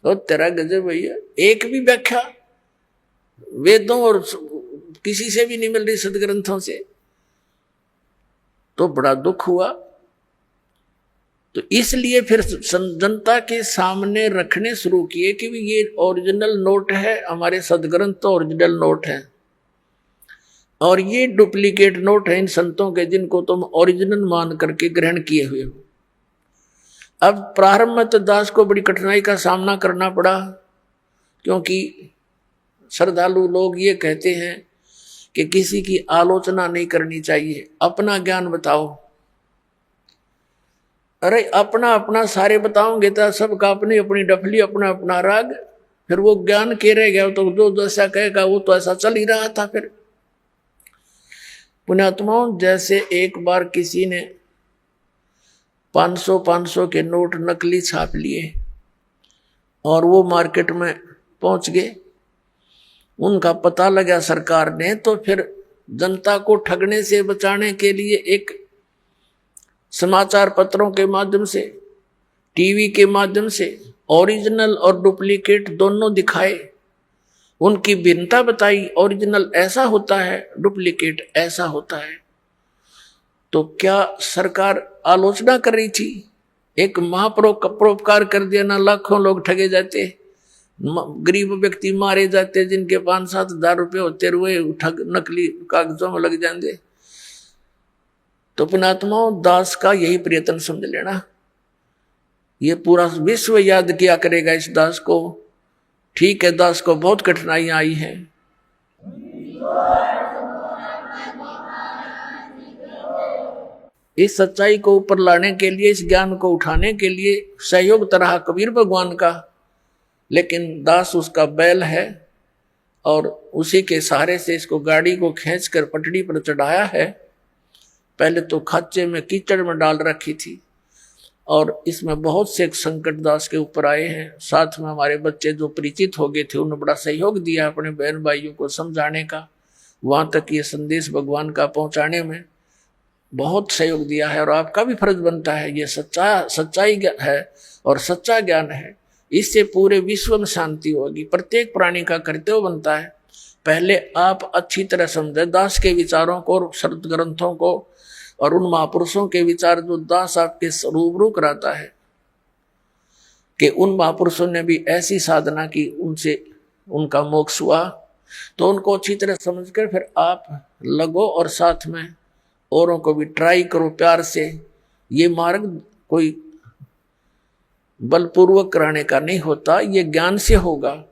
और तेरा गजब भैया, एक भी व्याख्या वेदों और किसी से भी नहीं मिल रही, सदग्रंथों से, तो बड़ा दुख हुआ। तो इसलिए फिर जनता के सामने रखने शुरू किए कि ये ओरिजिनल नोट है, हमारे सदग्रंथ तो ओरिजिनल नोट है, और ये डुप्लीकेट नोट है इन संतों के, जिनको तुम ओरिजिनल मान करके ग्रहण किए हुए हो। अब प्रारंभ में तो दास को बड़ी कठिनाई का सामना करना पड़ा, क्योंकि श्रद्धालु लोग ये कहते हैं कि किसी की आलोचना नहीं करनी चाहिए, अपना ज्ञान बताओ। अरे अपना अपना सारे बताओगे तो सबका अपनी अपनी डफली, अपना अपना राग, फिर वो ज्ञान के रह गया तो जो जैसा कहेगा वो तो ऐसा चल ही रहा था। फिर पुण्यात्माओं, जैसे एक बार किसी ने 500 के नोट नकली छाप लिए और वो मार्केट में पहुंच गए, उनका पता लगा सरकार ने, तो फिर जनता को ठगने से बचाने के लिए एक समाचार पत्रों के माध्यम से, टीवी के माध्यम से ओरिजिनल और डुप्लीकेट दोनों दिखाए, उनकी भिन्नता बताई, ओरिजिनल ऐसा होता है, डुप्लीकेट ऐसा होता है। तो क्या सरकार आलोचना कर रही थी? एक महापरोपकार कर दिया ना, लाखों लोग ठगे जाते, गरीब व्यक्ति मारे जाते, जिनके 5-7 हजार रुपये होते हुए ठग नकली कागजों में लग जाते। तो पुण्यात्माओं, दास का यही प्रयत्न समझ लेना, ये पूरा विश्व याद किया करेगा इस दास को। ठीक है, दास को बहुत कठिनाइयां आई हैं, इस सच्चाई को ऊपर लाने के लिए, इस ज्ञान को उठाने के लिए सहयोग तरह कबीर भगवान का, लेकिन दास उसका बैल है और उसी के सहारे से इसको गाड़ी को खींचकर पटड़ी पर चढ़ाया है। पहले तो खाचे में कीचड़ में डाल रखी थी, और इसमें बहुत से संकट दास के ऊपर आए हैं। साथ में हमारे बच्चे जो परिचित हो गए थे, उन्होंने बड़ा सहयोग दिया अपने बहन भाइयों को समझाने का, वहां तक ये संदेश भगवान का पहुंचाने में बहुत सहयोग दिया है। और आपका भी फर्ज बनता है, ये सच्चाई है और सच्चा ज्ञान है, इससे पूरे विश्व में शांति होगी। प्रत्येक प्राणी का कर्तव्य बनता है पहले आप अच्छी तरह समझे दास के विचारों को और शरद ग्रंथों को, और उन महापुरुषों के विचार जो दास आपके रूबरू कराता है कि उन महापुरुषों ने भी ऐसी साधना की, उनसे उनका मोक्ष हुआ। तो उनको अच्छी तरह समझकर फिर आप लगो और साथ में औरों को भी ट्राई करो प्यार से। ये मार्ग कोई बलपूर्वक कराने का नहीं होता, ये ज्ञान से होगा।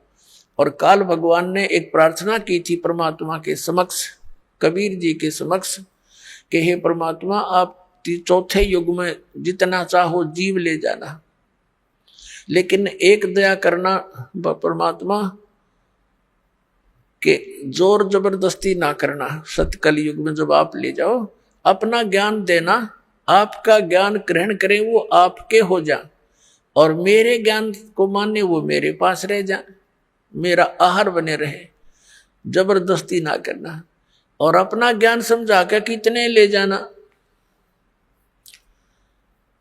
और काल भगवान ने एक प्रार्थना की थी परमात्मा के समक्ष, कबीर जी के समक्ष, कि हे परमात्मा, आप चौथे युग में जितना चाहो जीव ले जाना, लेकिन एक दया करना परमात्मा के जोर जबरदस्ती ना करना। सतकल युग में जब आप ले जाओ, अपना ज्ञान देना, आपका ज्ञान ग्रहण करें, वो आपके हो जा, और मेरे ज्ञान को माने वो मेरे पास रह जा, मेरा आहार बने रहे, जबरदस्ती ना करना। और अपना ज्ञान समझा के कितने ले जाना।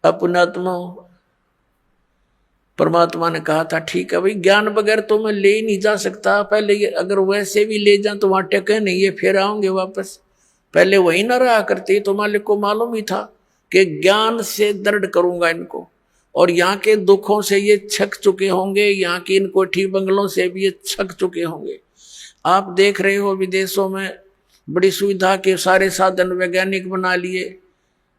अपनात्मा परमात्मा ने कहा था ठीक है भाई, ज्ञान बगैर तो मैं ले ही नहीं जा सकता, पहले ये अगर वैसे भी ले जाऊं तो वहां टके नहीं, ये फिर आऊंगे वापस, पहले वही न रहा करते। तो मालिक को मालूम ही था कि ज्ञान से दृढ़ करूंगा इनको, और यहाँ के दुखों से ये छक चुके होंगे, यहाँ की इन कोठी बंगलों से भी ये छक चुके होंगे। आप देख रहे हो विदेशों में बड़ी सुविधा के सारे साधन वैज्ञानिक बना लिए,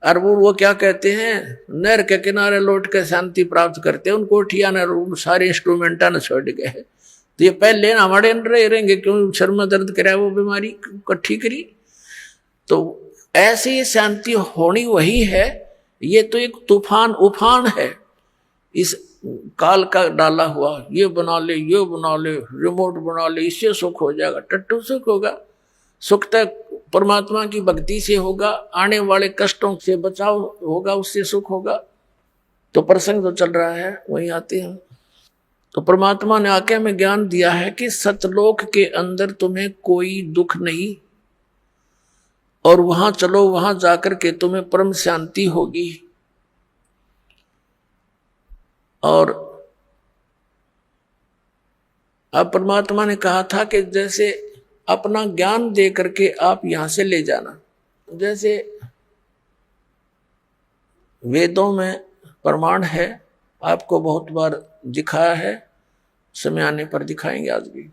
और वो क्या कहते हैं, नहर के किनारे लौट के शांति प्राप्त करते हैं। उन कोठिया ने सारे इंस्ट्रूमेंटा ने छोड़ गए, तो ये पहले ना हमारे रहेंगे, क्यों सर में दर्द कराए वो बीमारी इकट्ठी करी। तो ऐसी शांति होनी वही है। ये तो एक तूफान उफान है इस काल का डाला हुआ, ये बना ले, ये बना ले, रिमोट बना ले, इससे सुख हो जाएगा। टट्टू सुख होगा? सुख तक परमात्मा की भक्ति से होगा, आने वाले कष्टों से बचाव होगा, उससे सुख होगा। तो प्रसंग जो चल रहा है वही आते हैं। तो परमात्मा ने आके हमें ज्ञान दिया है कि सतलोक के अंदर तुम्हें कोई दुख नहीं, और वहां चलो, वहां जाकर के तुम्हें परम शांति होगी। और अब परमात्मा ने कहा था कि जैसे अपना ज्ञान दे करके आप यहां से ले जाना। जैसे वेदों में प्रमाण है, आपको बहुत बार दिखाया है, समय आने पर दिखाएंगे आज भी,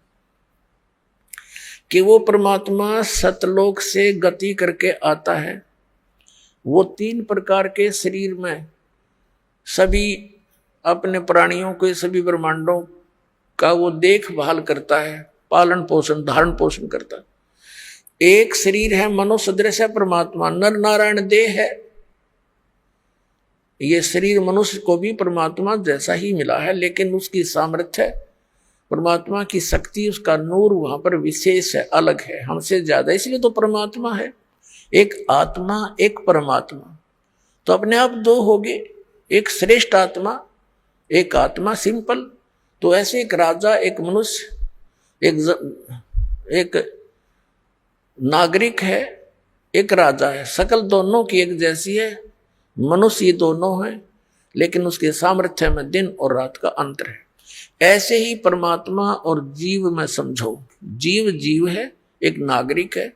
कि वो परमात्मा सतलोक से गति करके आता है। वो 3 प्रकार के शरीर में सभी अपने प्राणियों के, सभी ब्रह्मांडों का वो देखभाल करता है, पालन पोषण धारण पोषण करता है। एक शरीर है मनुष्य सदृश है परमात्मा, नर नारायण देह है। ये शरीर मनुष्य को भी परमात्मा जैसा ही मिला है, लेकिन उसकी सामर्थ्य, परमात्मा की शक्ति, उसका नूर वहां पर विशेष है, अलग है, हमसे ज्यादा, इसलिए तो परमात्मा है। एक आत्मा एक परमात्मा, तो अपने आप 2 हो गए, एक श्रेष्ठ आत्मा, एक आत्मा सिंपल। तो ऐसे एक राजा, एक मनुष्य, एक नागरिक है, एक राजा है, शकल दोनों की एक जैसी है, मनुष्य ये दोनों हैं, लेकिन उसके सामर्थ्य में दिन और रात का अंतर है। ऐसे ही परमात्मा और जीव में समझो, जीव जीव है, एक नागरिक है,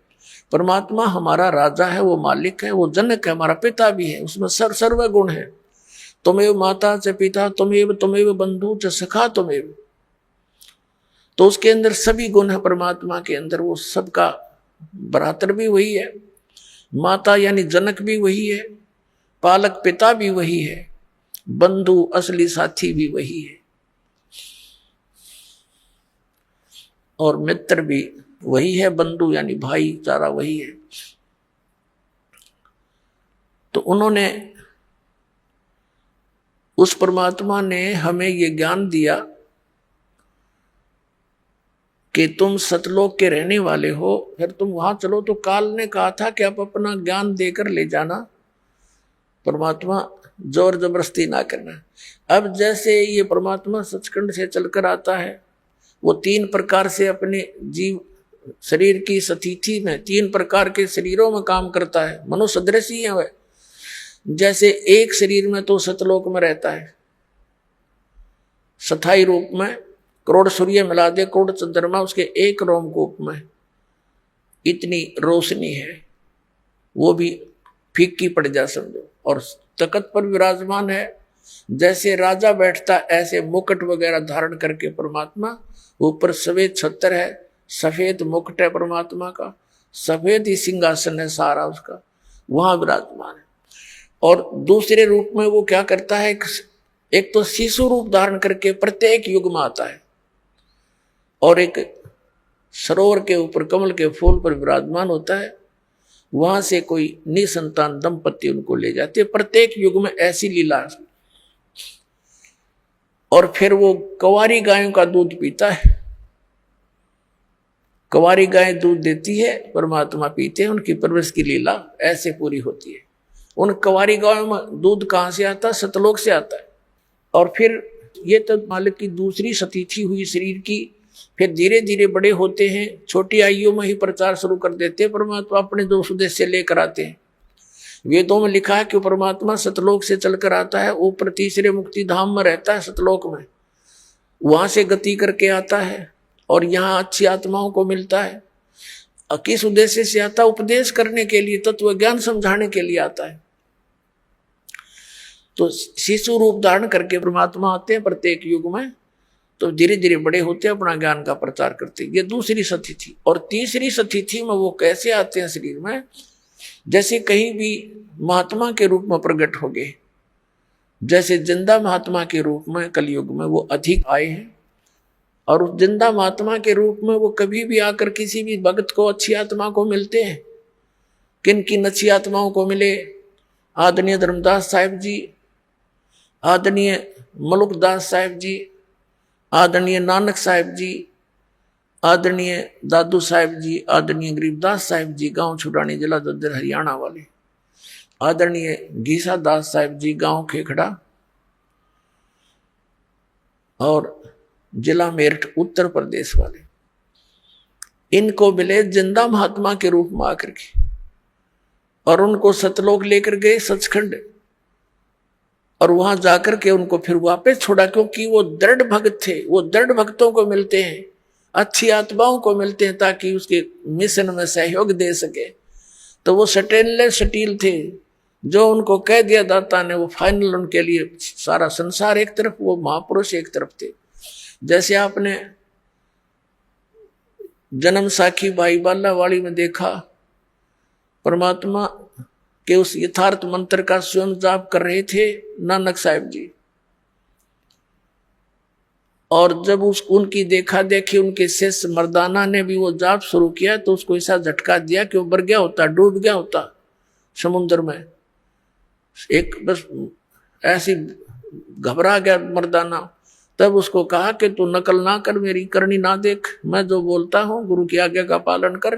परमात्मा हमारा राजा है, वो मालिक है, वो जनक है, हमारा पिता भी है, उसमें सर्व गुण है। तुमेव माता च पिता तुमेव बंधु च सखा तुमेव, तो उसके अंदर सभी गुण है परमात्मा के अंदर, वो सबका भ्रातर भी वही है, माता यानी जनक भी वही है, पालक पिता भी वही है, बंधु असली साथी भी वही है, और मित्र भी वही है, बंधु यानी भाईचारा वही है। तो उन्होंने, उस परमात्मा ने हमें ये ज्ञान दिया कि तुम सतलोक के रहने वाले हो, फिर तुम वहां चलो। तो काल ने कहा था कि आप अपना ज्ञान देकर ले जाना, परमात्मा जोर जबरदस्ती ना करना। अब जैसे ये परमात्मा सचखंड से चलकर आता है, वो 3 प्रकार से अपने जीव शरीर की स्थिति में 3 प्रकार के शरीरों में काम करता है, मनुष्य सदृश ही है वह। जैसे एक शरीर में तो सतलोक में रहता है, स्थायी रूप में, करोड़ सूर्य मिला दे, करोड़ चंद्रमा उसके एक रोमकूप में, इतनी रोशनी है, वो भी फीकी पड़ जा समझो। और तख्त पर विराजमान है, जैसे राजा बैठता ऐसे मुकुट वगैरह धारण करके परमात्मा, ऊपर सफेद छत्र है, सफेद मुकुट है परमात्मा का, सफेद ही सिंहासन है सारा उसका, वहां विराजमान है। और दूसरे रूप में वो क्या करता है, एक तो शिशु रूप धारण करके प्रत्येक युग में आता है, और एक सरोवर के ऊपर कमल के फूल पर विराजमान होता है, वहां से कोई निसंतान दंपति उनको ले जाते हैं। प्रत्येक युग में ऐसी लीला। और फिर वो कंवारी गायों का दूध पीता है, कंवारी गाय दूध देती है, परमात्मा पीते हैं, उनकी परवरिश की लीला ऐसे पूरी होती है। उन कंवारी गायों में दूध कहां से आता है? सतलोक से आता है। और फिर ये तो मालिक की दूसरी स्थिति हुई शरीर की, फिर धीरे धीरे बड़े होते हैं, छोटी आयु में ही प्रचार शुरू कर देते हैं, परमात्मा अपने 2 उद्देश्य लेकर आते हैं। वेदों में लिखा है कि परमात्मा सतलोक से चलकर आता है, ऊपर तीसरे मुक्ति धाम में रहता है सतलोक में, वहां से गति करके आता है और यहाँ अच्छी आत्माओं को मिलता है। किस उद्देश्य से आता? उपदेश करने के लिए, तत्व ज्ञान समझाने के लिए आता है। तो शिशु रूप धारण करके परमात्मा आते हैं प्रत्येक युग में, तो धीरे धीरे बड़े होते अपना ज्ञान का प्रचार करते। ये दूसरी सती थी। और तीसरी सती थी में वो कैसे आते हैं शरीर में, जैसे कहीं भी महात्मा के रूप में प्रकट हो गए, जैसे जिंदा महात्मा के रूप में कलयुग में वो अधिक आए हैं। और उस जिंदा महात्मा के रूप में वो कभी भी आकर किसी भी भक्त को, अच्छी आत्मा को मिलते हैं। किन किन अच्छी आत्माओं को मिले? आदरणीय धर्मदास साहिब जी, आदरणीय मलुकदास साहिब जी, आदरणीय नानक साहिब जी, आदरणीय दादू साहिब जी, आदरणीय गरीबदास साहिब जी, गांव छुड़ानी, जिला दद्दर हरियाणा वाले, आदरणीय घीसा दास साहिब जी, गांव खेखड़ा और जिला मेरठ उत्तर प्रदेश वाले, इनको मिले जिंदा महात्मा के रूप में आकर के, और उनको सतलोक लेकर गए सचखंड, और वहां जाकर के उनको फिर वापस छोड़ा, क्योंकि वो दृढ़ भक्त थे। वो दृढ़ भक्तों को मिलते हैं, अच्छी आत्माओं को मिलते हैं, ताकि उसके मिशन में सहयोग दे सके। तो वो स्टेनलेस स्टील थे, जो उनको कह दिया दाता ने वो फाइनल, उनके लिए सारा संसार एक तरफ, वो महापुरुष एक तरफ थे। जैसे आपने जन्म साखी भाई बालावाड़ी में देखा, परमात्मा के उस यथार्थ मंत्र का स्वयं जाप कर रहे थे नानक साहिब जी, और जब उनकी देखा देखी उनके शिष्य मर्दाना ने भी वो जाप शुरू किया, तो उसको ऐसा झटका दिया कि वो मर गया होता, डूब गया होता समुद्र में। एक बस ऐसी घबरा गया मर्दाना। तब उसको कहा कि तू नकल ना कर, मेरी करनी ना देख, मैं जो बोलता हूं गुरु की आज्ञा का पालन कर।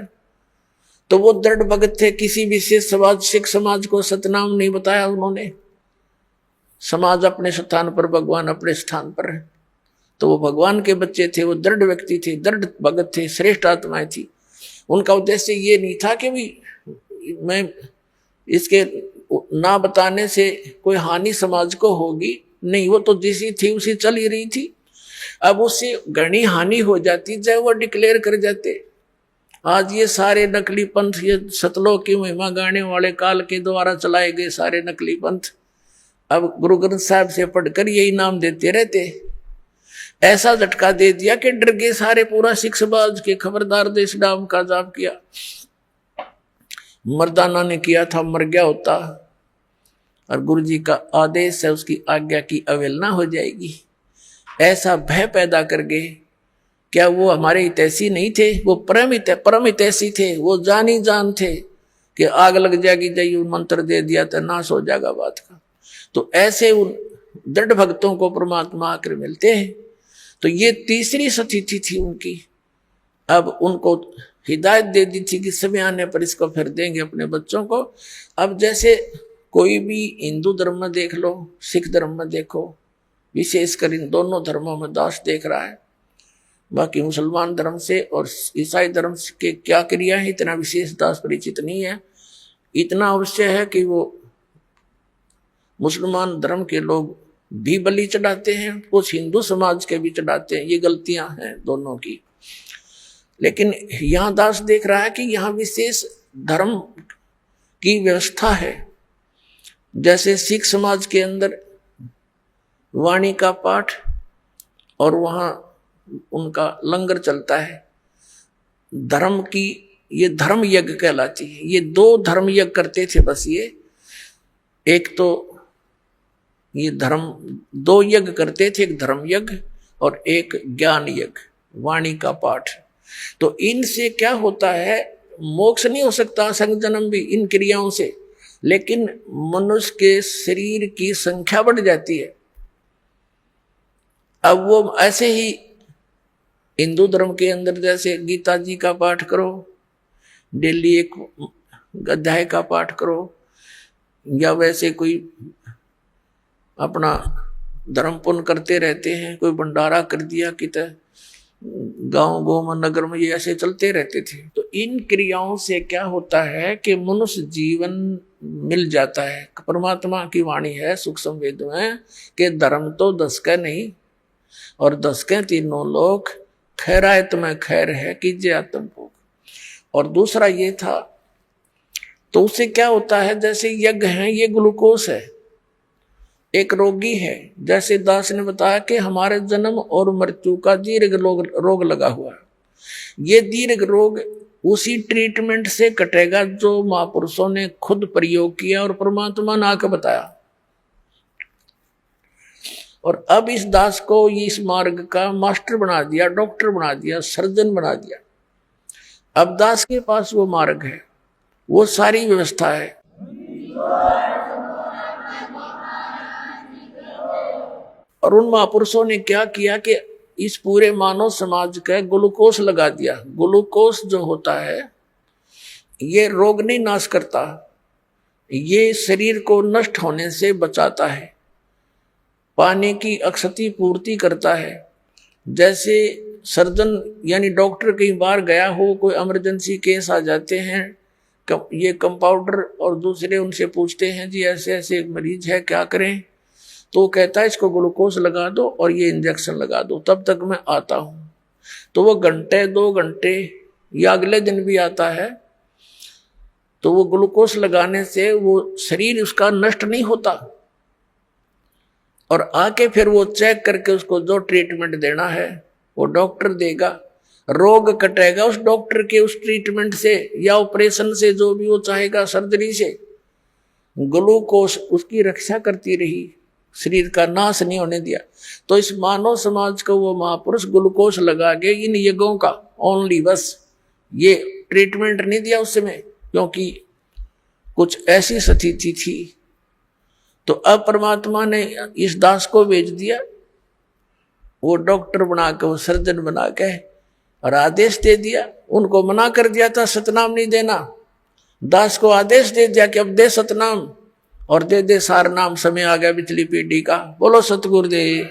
तो वो दृढ़ भगत थे, किसी विशेष समाज, सिख समाज को सतनाम नहीं बताया उन्होंने। समाज अपने स्थान पर, भगवान अपने स्थान पर है। तो वो भगवान के बच्चे थे, वो दृढ़ व्यक्ति थे, दृढ़ भगत थे, श्रेष्ठ आत्माएं थी। उनका उद्देश्य ये नहीं था कि भी मैं इसके ना बताने से कोई हानि समाज को होगी, नहीं, वो तो जैसी थी उसी चल ही रही थी। अब उससे घनी हानि हो जाती, चाहे वो डिक्लेयर कर जाते। आज ये सारे नकली पंथ, ये सतलोक की महिमा गाने वाले काल के द्वारा चलाए गए सारे नकली पंथ, अब गुरु ग्रंथ साहब से पढ़कर यही नाम देते रहते। ऐसा झटका दे दिया कि डर गए सारे, पूरा सिख समाज के। खबरदार, देश नाम का जाप किया, मर्दाना ने किया था, मर गया होता, और गुरु जी का आदेश है, उसकी आज्ञा की अवहेलना हो जाएगी। ऐसा भय पैदा कर गए। क्या वो हमारे हितैषी नहीं थे? वो परम हितैषी थे। वो जानी जान थे कि आग लग जाएगी, जय मंत्र दे दिया तो नाश हो जाएगा बात का। तो ऐसे उन दृढ़ भक्तों को परमात्मा आकर मिलते हैं। तो ये तीसरी स्थिति थी उनकी। अब उनको हिदायत दे दी थी कि समय आने पर इसको फिर देंगे अपने बच्चों को। अब जैसे कोई भी हिंदू धर्म में देख लो, सिख धर्म में देखो, विशेषकर इन दोनों धर्मों में दास देख रहा है। बाकी मुसलमान धर्म से और ईसाई धर्म के क्या क्रिया है, इतना विशेष दास परिचित नहीं है। इतना अवश्य है कि वो मुसलमान धर्म के लोग भी बलि चढ़ाते हैं, कुछ हिंदू समाज के भी चढ़ाते हैं। ये गलतियां हैं दोनों की। लेकिन यहां दास देख रहा है कि यहां विशेष धर्म की व्यवस्था है। जैसे सिख समाज के अंदर वाणी का पाठ और वहां उनका लंगर चलता है। धर्म की ये धर्म यज्ञ कहलाती है। ये दो धर्म यज्ञ करते थे बस। ये एक तो ये धर्म दो यज्ञ करते थे, एक धर्म यज्ञ और एक ज्ञान यज्ञ, वाणी का पाठ। तो इनसे क्या होता है, मोक्ष नहीं हो सकता संग जन्म भी इन क्रियाओं से, लेकिन मनुष्य के शरीर की संख्या बढ़ जाती है। अब वो ऐसे ही हिंदू धर्म के अंदर जैसे गीता जी का पाठ करो, डेली एक अध्याय का पाठ करो, या वैसे कोई अपना धर्म पुण्य करते रहते हैं, कोई भंडारा कर दिया कि गांव गोम नगर में, ये ऐसे चलते रहते थे। तो इन क्रियाओं से क्या होता है कि मनुष्य जीवन मिल जाता है। परमात्मा की वाणी है सुख संवेद में कि धर्म तो 10 का नहीं और 10 के तीनों लोग, खैरायत में खैर है कीजिए आत्म भोग। और दूसरा ये था, तो उससे क्या होता है, जैसे यज्ञ है ये ग्लूकोज है, एक रोगी है, जैसे दास ने बताया कि हमारे जन्म और मृत्यु का दीर्घ रोग लगा हुआ है। ये दीर्घ रोग उसी ट्रीटमेंट से कटेगा जो महापुरुषों ने खुद प्रयोग किया और परमात्मा ने आकर बताया। और अब इस दास को इस मार्ग का मास्टर बना दिया, डॉक्टर बना दिया, सर्जन बना दिया। अब दास के पास वो मार्ग है, वो सारी व्यवस्था है। और उन महापुरुषों ने क्या किया कि इस पूरे मानव समाज का ग्लूकोज लगा दिया। ग्लूकोज जो होता है ये रोग नहीं नाश करता, ये शरीर को नष्ट होने से बचाता है, पानी की अक्षति पूर्ति करता है। जैसे सर्जन यानी डॉक्टर कई बार गया हो, कोई इमरजेंसी केस आ जाते हैं, ये कंपाउंडर और दूसरे उनसे पूछते हैं जी ऐसे ऐसे मरीज है क्या करें, तो कहता है इसको ग्लूकोज लगा दो और ये इंजेक्शन लगा दो, तब तक मैं आता हूं। तो वो घंटे 2 घंटे या अगले दिन भी आता है, तो वो ग्लूकोज लगाने से वो शरीर उसका नष्ट नहीं होता, और आके फिर वो चेक करके उसको जो ट्रीटमेंट देना है वो डॉक्टर देगा। रोग कटेगा उस डॉक्टर के उस ट्रीटमेंट से या ऑपरेशन से, जो भी वो चाहेगा, सर्जरी से। ग्लूकोज उसकी रक्षा करती रही, शरीर का नाश नहीं होने दिया। तो इस मानव समाज को वो महापुरुष ग्लूकोज लगा के इन यज्ञों का ओनली बस ये ट्रीटमेंट नहीं दिया उस समय, क्योंकि कुछ ऐसी स्थिति थी। तो अब परमात्मा ने इस दास को भेज दिया, वो डॉक्टर बना के, वो सर्जन बना के, और आदेश दे दिया। उनको मना कर दिया था सतनाम नहीं देना, दास को आदेश दे दिया कि अब दे सतनाम और दे दे सार नाम, समय आ गया पिछली पीढ़ी का। बोलो सतगुरुदेव।